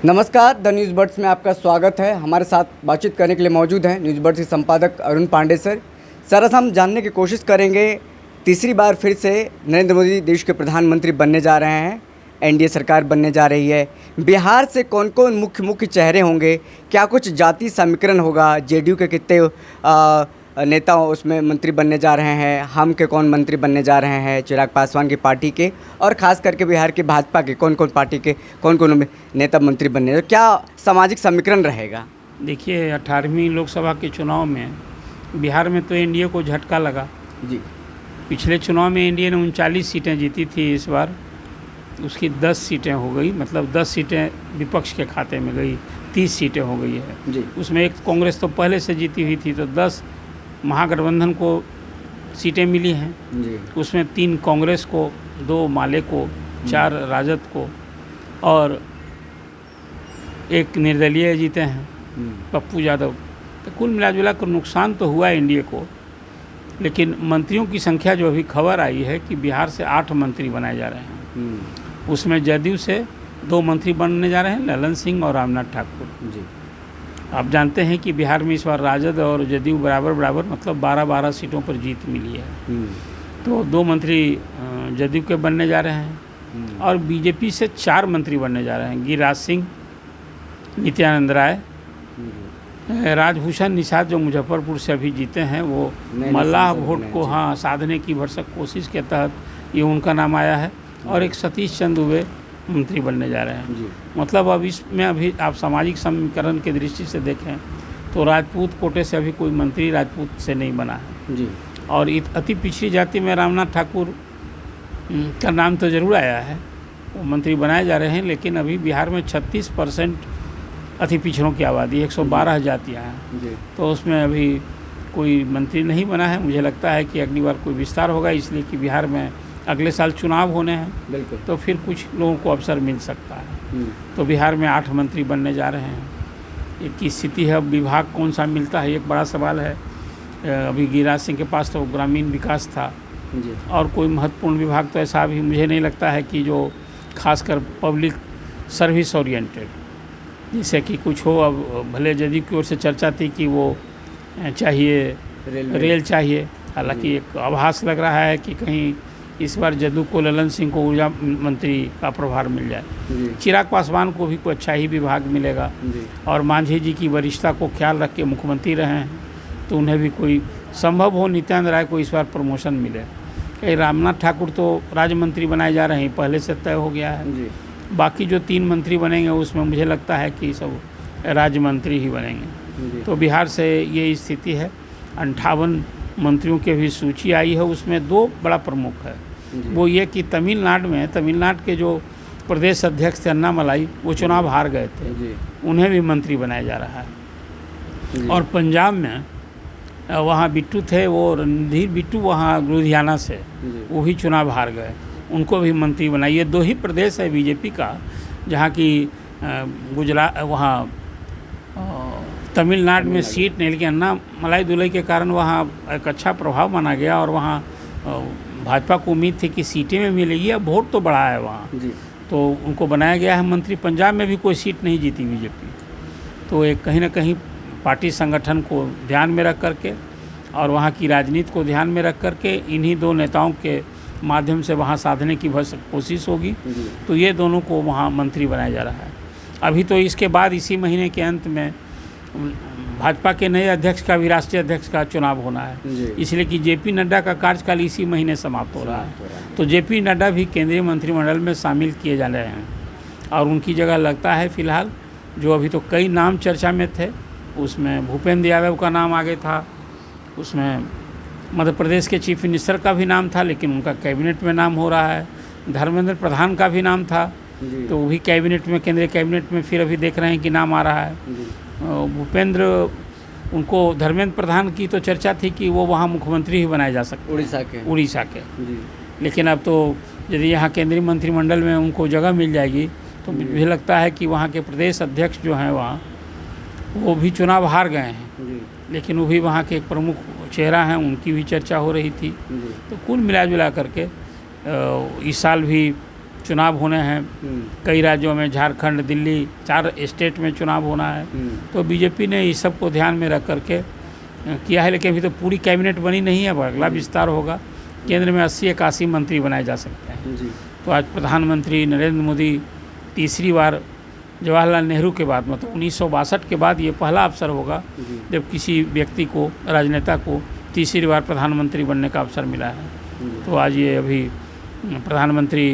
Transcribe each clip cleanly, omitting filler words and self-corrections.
नमस्कार, the news birds में आपका स्वागत है। हमारे साथ बातचीत करने के लिए मौजूद हैं न्यूज़ बर्ड्स के संपादक अरुण पांडे सर। आज हम जानने की कोशिश करेंगे, तीसरी बार फिर से नरेंद्र मोदी देश के प्रधानमंत्री बनने जा रहे हैं, एनडीए सरकार बनने जा रही है। बिहार से कौन कौन मुख्य चेहरे होंगे, क्या कुछ जाति समीकरण होगा, जेडीयू के कितने नेता उसमें मंत्री बनने जा रहे हैं, हम के कौन मंत्री बनने जा रहे हैं, चिराग पासवान की पार्टी के, और ख़ास करके बिहार के भाजपा के कौन कौन पार्टी के कौन कौन नेता मंत्री बनने, तो क्या सामाजिक समीकरण रहेगा। देखिए, 18वीं लोकसभा के चुनाव में बिहार में तो एनडीए को झटका लगा जी। पिछले चुनाव में एनडीए ने 39 सीटें जीती थी, इस बार उसकी 10 सीटें हो गई, मतलब 10 सीटें विपक्ष के खाते में गई, 30 सीटें हो गई है जी। उसमें एक कांग्रेस तो पहले से जीती हुई थी, तो 10 महागठबंधन को सीटें मिली हैं जी। उसमें 3 कांग्रेस को, 2 माले को, 4 राजद को और एक निर्दलीय जीते हैं पप्पू यादव। तो कुल मिला कर नुकसान तो हुआ एनडीए को, लेकिन मंत्रियों की संख्या जो अभी खबर आई है कि बिहार से 8 मंत्री बनाए जा रहे हैं। उसमें जदयू से 2 मंत्री बनने जा रहे हैं, ललन सिंह और रामनाथ ठाकुर जी। आप जानते हैं कि बिहार में इस बार राजद और जदयू बराबर मतलब 12-12 सीटों पर जीत मिली है। तो 2 मंत्री जदयू के बनने जा रहे हैं और बीजेपी से 4 मंत्री बनने जा रहे हैं। गिरिराज सिंह, नित्यानंद राय, राजभूषण निषाद जो मुजफ्फरपुर से अभी जीते हैं, वो मल्लाह वोट को साधने की भरसक कोशिश के तहत ये उनका नाम आया है, और एक सतीश चंद्र दुबे मंत्री बनने जा रहे हैं जी। मतलब अब इसमें अभी आप सामाजिक समीकरण की दृष्टि से देखें तो राजपूत कोटे से अभी कोई मंत्री राजपूत से नहीं बना है जी। और अति पिछड़ी जाति में रामनाथ ठाकुर का नाम तो ज़रूर आया है, वो मंत्री बनाए जा रहे हैं, लेकिन अभी बिहार में 36% अति पिछड़ों की आबादी, 112 जातियाँ हैं, तो उसमें अभी कोई मंत्री नहीं बना है। मुझे लगता है कि अगली बार कोई विस्तार होगा, इसलिए कि बिहार में अगले साल चुनाव होने हैं, बिल्कुल, तो फिर कुछ लोगों को अवसर मिल सकता है। तो बिहार में 8 मंत्री बनने जा रहे हैं। एक की स्थिति है, अब विभाग कौन सा मिलता है, एक बड़ा सवाल है। अभी गिरिराज सिंह के पास तो ग्रामीण विकास था जी। और कोई महत्वपूर्ण विभाग तो ऐसा भी मुझे नहीं लगता है कि जो खासकर पब्लिक सर्विस ओरिएंटेड, जैसे कि कुछ हो। अब भले जदयू की ओर से चर्चा थी कि वो चाहिए रेल चाहिए, हालांकि एक आभास लग रहा है कि कहीं इस बार जदयू को ललन सिंह को ऊर्जा मंत्री का प्रभार मिल जाए, चिराग पासवान को भी कोई अच्छा ही विभाग मिलेगा, और मांझी जी की वरिष्ठता को ख्याल रख के मुख्यमंत्री रहे हैं, तो उन्हें भी कोई संभव हो नित्यानंद राय को इस बार प्रमोशन मिले। कहीं रामनाथ ठाकुर तो राज्य मंत्री बनाए जा रहे हैं, पहले से तय हो गया है। बाकी जो 3 मंत्री बनेंगे उसमें मुझे लगता है कि सब राज्य मंत्री ही बनेंगे। तो बिहार से ये स्थिति है। 58 मंत्रियों की भी सूची आई है, उसमें 2 बड़ा प्रमुख है। वो ये कि तमिलनाडु के जो प्रदेश अध्यक्ष थे अन्नामलाई, वो चुनाव हार गए थे, उन्हें भी मंत्री बनाया जा रहा है। और पंजाब में वहाँ बिट्टू थे, वो रणधीर बिट्टू, वहाँ लुधियाना से, वो भी चुनाव हार गए, उनको भी मंत्री बनाया। ये 2 ही प्रदेश है बीजेपी का जहाँ की गुजरात, वहाँ तमिलनाडु में सीट नहीं, लेकिन अन्नामलाई दुलई के कारण वहाँ एक अच्छा प्रभाव माना गया, और वहाँ भाजपा को उम्मीद थी कि सीटें में मिलेगी। अब वोट तो बढ़ा है वहाँ जी। तो उनको बनाया गया है मंत्री। पंजाब में भी कोई सीट नहीं जीती बीजेपी, तो एक कहीं ना कहीं पार्टी संगठन को ध्यान में रख करके और वहाँ की राजनीति को ध्यान में रख करके इन्हीं 2 नेताओं के माध्यम से वहाँ साधने की कोशिश होगी, तो ये दोनों को वहाँ मंत्री बनाया जा रहा है। अभी तो इसके बाद इसी महीने के अंत में भाजपा के नए अध्यक्ष का भी, राष्ट्रीय अध्यक्ष का चुनाव होना है, इसलिए कि जेपी नड्डा का कार्यकाल इसी महीने समाप्त हो रहा है। तो जेपी नड्डा भी केंद्रीय मंत्रिमंडल में शामिल किए जा रहे हैं, और उनकी जगह लगता है फिलहाल, जो अभी तो कई नाम चर्चा में थे, उसमें भूपेंद्र यादव का नाम आगे था, उसमें मध्य प्रदेश के चीफ मिनिस्टर का भी नाम था, लेकिन उनका कैबिनेट में नाम हो रहा है। धर्मेंद्र प्रधान का भी नाम था, तो वो भी कैबिनेट में, केंद्रीय कैबिनेट में फिर अभी देख रहे हैं कि नाम आ रहा है। भूपेंद्र, उनको धर्मेंद्र प्रधान की तो चर्चा थी कि वो वहाँ मुख्यमंत्री ही बनाए जा सकते, उड़ीसा के जी। लेकिन अब तो यदि यहाँ केंद्रीय मंत्रिमंडल में उनको जगह मिल जाएगी, तो मुझे लगता है कि वहाँ के प्रदेश अध्यक्ष जो हैं वहाँ, वो भी चुनाव हार गए हैं, लेकिन वो भी वहाँ के एक प्रमुख चेहरा हैं, उनकी भी चर्चा हो रही थी। तो कुल मिला जुला करके इस साल भी चुनाव होने हैं कई राज्यों में, झारखंड, दिल्ली, 4 स्टेट में चुनाव होना है। तो बीजेपी ने इस सब को ध्यान में रख करके किया है, लेकिन अभी तो पूरी कैबिनेट बनी नहीं है, अगला विस्तार होगा। केंद्र में 80-81 मंत्री बनाए जा सकते हैं। तो आज प्रधानमंत्री नरेंद्र मोदी तीसरी बार जवाहरलाल नेहरू के बाद, मतलब 1962 के बाद ये पहला अवसर होगा जब किसी व्यक्ति को, राजनेता को तीसरी बार प्रधानमंत्री बनने का अवसर मिला है। तो आज ये अभी प्रधानमंत्री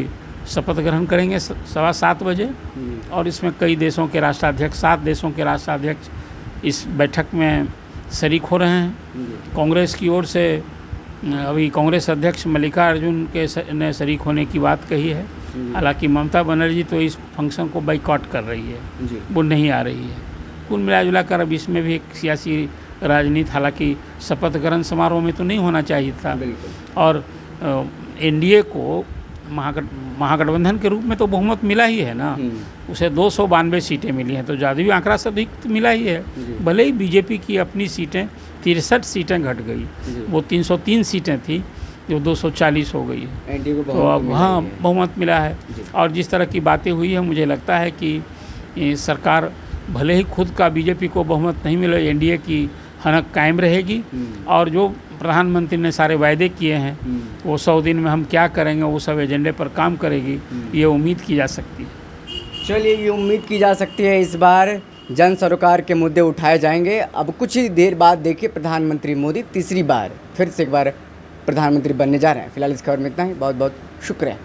शपथ ग्रहण करेंगे 7:15 बजे, और इसमें कई देशों के राष्ट्राध्यक्ष, 7 देशों के राष्ट्राध्यक्ष इस बैठक में शरीक हो रहे हैं। कांग्रेस की ओर से अभी कांग्रेस अध्यक्ष मल्लिकार्जुन ने शरीक होने की बात कही है। हालांकि ममता बनर्जी तो इस फंक्शन को बाइकआउट कर रही है, वो नहीं आ रही है। कुल मिला कर अब इसमें भी एक सियासी राजनीति, हालांकि शपथ ग्रहण समारोह में तो नहीं होना चाहिए था। और एनडीए को महागठबंधन के रूप में तो बहुमत मिला ही है ना, उसे 292 सीटें मिली हैं, तो जादुई आंकड़ा से अधिक तो मिला ही है। भले ही बीजेपी की अपनी सीटें 63 सीटें घट गई, वो 303 सीटें थी जो 240 हो गई है, तो अब हाँ बहुमत मिला है। और जिस तरह की बातें हुई है, मुझे लगता है कि सरकार भले ही खुद का बीजेपी को बहुमत नहीं मिले, एनडीए की हनक कायम रहेगी, और जो प्रधानमंत्री ने सारे वायदे किए हैं वो 100 दिन में हम क्या करेंगे वो सब एजेंडे पर काम करेगी, ये उम्मीद की जा सकती है। चलिए, ये उम्मीद की जा सकती है इस बार जन सरोकार के मुद्दे उठाए जाएंगे। अब कुछ ही देर बाद देखिए प्रधानमंत्री मोदी तीसरी बार फिर से एक बार प्रधानमंत्री बनने जा रहे हैं। फिलहाल इस खबर में इतना ही। बहुत बहुत शुक्रिया।